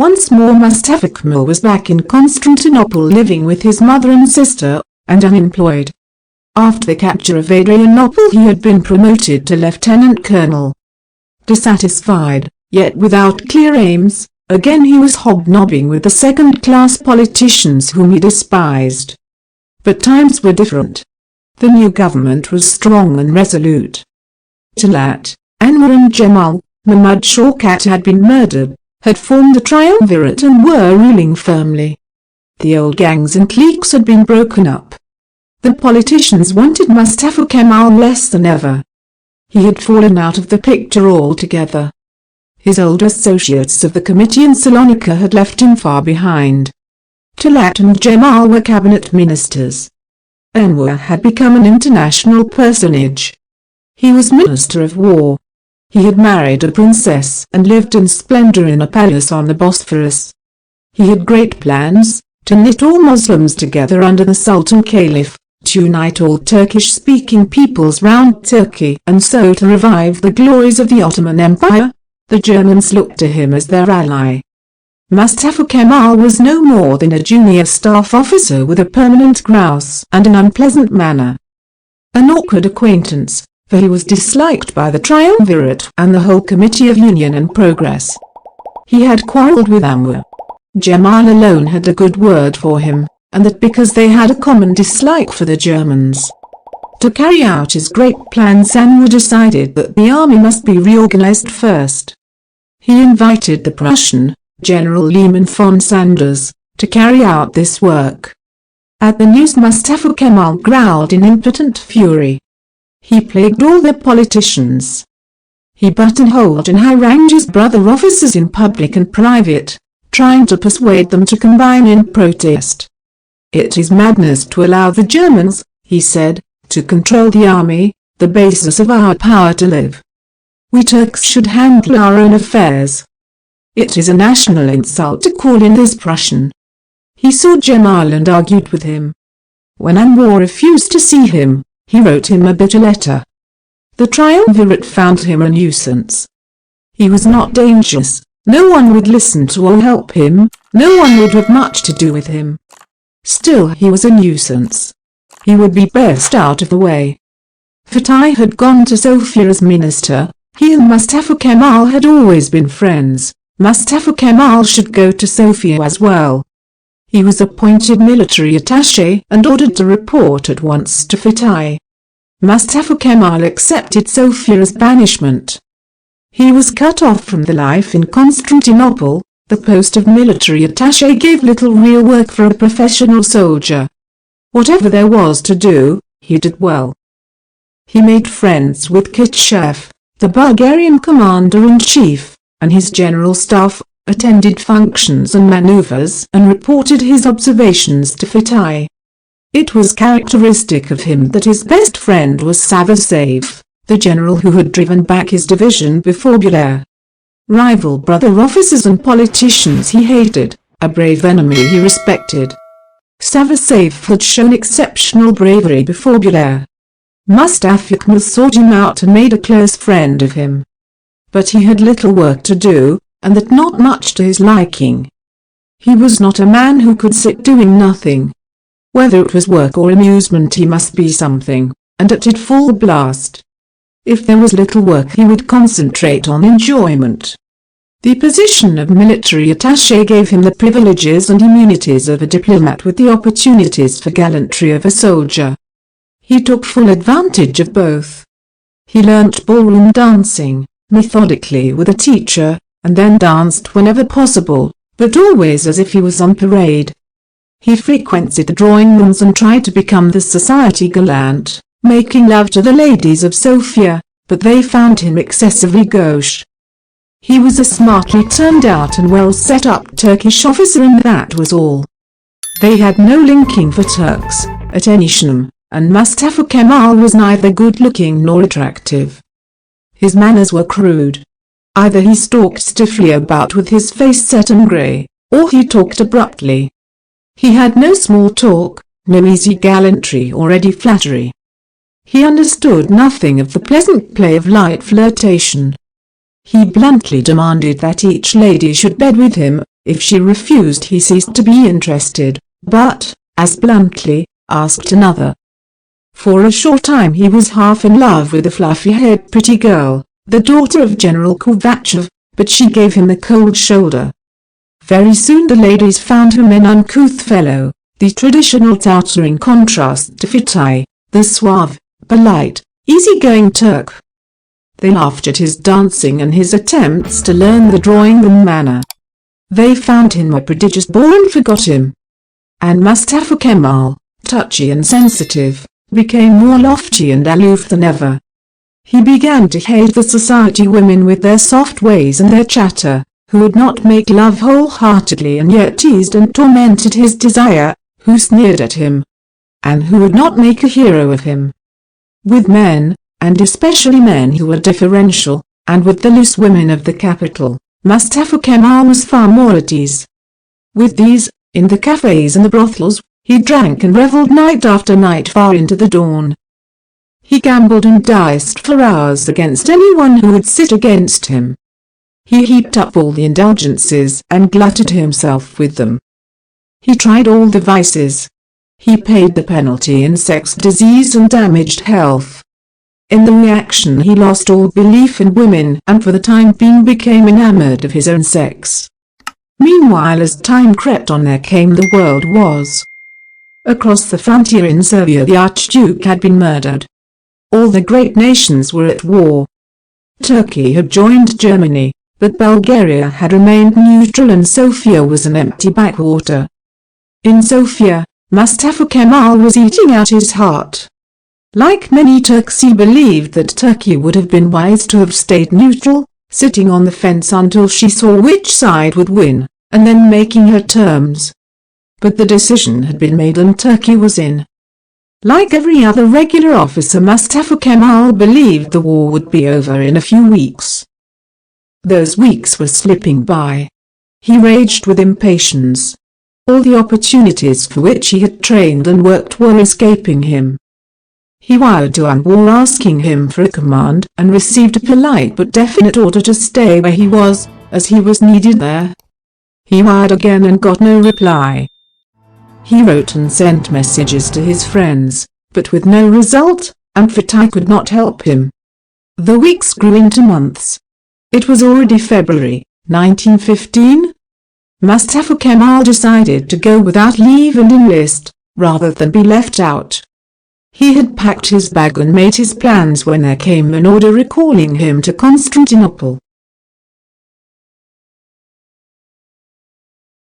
Once more Mustafa Kemal was back in Constantinople, living with his mother and sister, and unemployed. After the capture of Adrianople he had been promoted to lieutenant colonel. Dissatisfied, yet without clear aims, again he was hobnobbing with the second-class politicians whom he despised. But times were different. The new government was strong and resolute. Talat, Anwar and Jamal, Mahmud Shawkat had been murdered, had formed a triumvirate and were ruling firmly. The old gangs and cliques had been broken up. The politicians wanted Mustafa Kemal less than ever. He had fallen out of the picture altogether. His old associates of the committee in Salonika had left him far behind. Talat and Jamal were cabinet ministers. Anwar had become an international personage. He was Minister of War. He had married a princess and lived in splendor in a palace on the Bosphorus. He had great plans, to knit all Muslims together under the Sultan Caliph, to unite all Turkish-speaking peoples round Turkey and so to revive the glories of the Ottoman Empire. The Germans looked to him as their ally. Mustafa Kemal was no more than a junior staff officer with a permanent grouse and an unpleasant manner. An awkward acquaintance, for he was disliked by the triumvirate and the whole Committee of Union and Progress. He had quarrelled with Anwar. Jamal alone had a good word for him, and that because they had a common dislike for the Germans. To carry out his great plans, Anwar decided that the army must be reorganized first. He invited the Prussian, General Lehmann von Sanders, to carry out this work. At the news Mustafa Kemal growled in impotent fury. He plagued all the politicians. He buttonholed and harangued his brother officers in public and private, trying to persuade them to combine in protest. "It is madness to allow the Germans," he said, "to control the army, the basis of our power to live. We Turks should handle our own affairs. It is a national insult to call in this Prussian." He saw Jamal and argued with him. When Anwar refused to see him, he wrote him a bitter letter. The triumvirate found him a nuisance. He was not dangerous, no one would listen to or help him, no one would have much to do with him. Still he was a nuisance. He would be best out of the way. Fatih had gone to Sofia as minister. He and Mustafa Kemal had always been friends. Mustafa Kemal should go to Sofia as well. He was appointed military attaché and ordered to report at once to Fatih. Mustafa Kemal accepted Sofia's banishment. He was cut off from the life in Constantinople. The post of military attaché gave little real work for a professional soldier. Whatever there was to do, he did well. He made friends with Khrushchev, the Bulgarian commander-in-chief, and his general staff, attended functions and maneuvers and reported his observations to Fatih. It was characteristic of him that his best friend was Savasev, the general who had driven back his division before Bulair. Rival brother officers and politicians he hated, a brave enemy he respected. Savasev had shown exceptional bravery before Bulair. Mustafa Kemal sought him out and made a close friend of him. But he had little work to do, and that not much to his liking. He was not a man who could sit doing nothing. Whether it was work or amusement he must be something, and at it full blast. If there was little work he would concentrate on enjoyment. The position of military attaché gave him the privileges and immunities of a diplomat with the opportunities for gallantry of a soldier. He took full advantage of both. He learnt ballroom dancing, methodically with a teacher, and then danced whenever possible, but always as if he was on parade. He frequented the drawing rooms and tried to become the society gallant, making love to the ladies of Sofia, but they found him excessively gauche. He was a smartly turned out and well set up Turkish officer, and that was all. They had no linking for Turks, at any sham, and Mustafa Kemal was neither good-looking nor attractive. His manners were crude. Either he stalked stiffly about with his face set and grey, or he talked abruptly. He had no small talk, no easy gallantry or ready flattery. He understood nothing of the pleasant play of light flirtation. He bluntly demanded that each lady should bed with him, If she refused, he ceased to be interested, but, as bluntly, asked another. For a short time he was half in love with the fluffy-haired pretty girl, the daughter of General Kovachev, but she gave him the cold shoulder. Very soon the ladies found him an uncouth fellow, the traditional Tatar in contrast to Fitai, the suave, polite, easy-going Turk. They laughed at his dancing and his attempts to learn the drawing-room manner. They found him a prodigious bore and forgot him. And Mustafa Kemal, touchy and sensitive, became more lofty and aloof than ever. He began to hate the society women with their soft ways and their chatter, who would not make love wholeheartedly and yet teased and tormented his desire, who sneered at him, and who would not make a hero of him. With men, and especially men who were deferential, and with the loose women of the capital, Mustafa Kemal was far more at ease. With these, in the cafes and the brothels, he drank and revelled night after night far into the dawn. He gambled and diced for hours against anyone who would sit against him. He heaped up all the indulgences and glutted himself with them. He tried all the vices. He paid the penalty in sex disease and damaged health. In the reaction he lost all belief in women and for the time being became enamored of his own sex. Meanwhile, as time crept on, there came the world wars. Across the frontier in Serbia the Archduke had been murdered. All the great nations were at war. Turkey had joined Germany, but Bulgaria had remained neutral and Sofia was an empty backwater. In Sofia, Mustafa Kemal was eating out his heart. Like many Turks, he believed that Turkey would have been wise to have stayed neutral, sitting on the fence until she saw which side would win, and then making her terms. But the decision had been made and Turkey was in. Like every other regular officer, Mustafa Kemal believed the war would be over in a few weeks. Those weeks were slipping by. He raged with impatience. All the opportunities for which he had trained and worked were escaping him. He wired to Anwar asking him for a command and received a polite but definite order to stay where he was, as he was needed there. He wired again and got no reply. He wrote and sent messages to his friends, but with no result, and Fitai could not help him. The weeks grew into months. It was already February, 1915. Mustafa Kemal decided to go without leave and enlist, rather than be left out. He had packed his bag and made his plans when there came an order recalling him to Constantinople.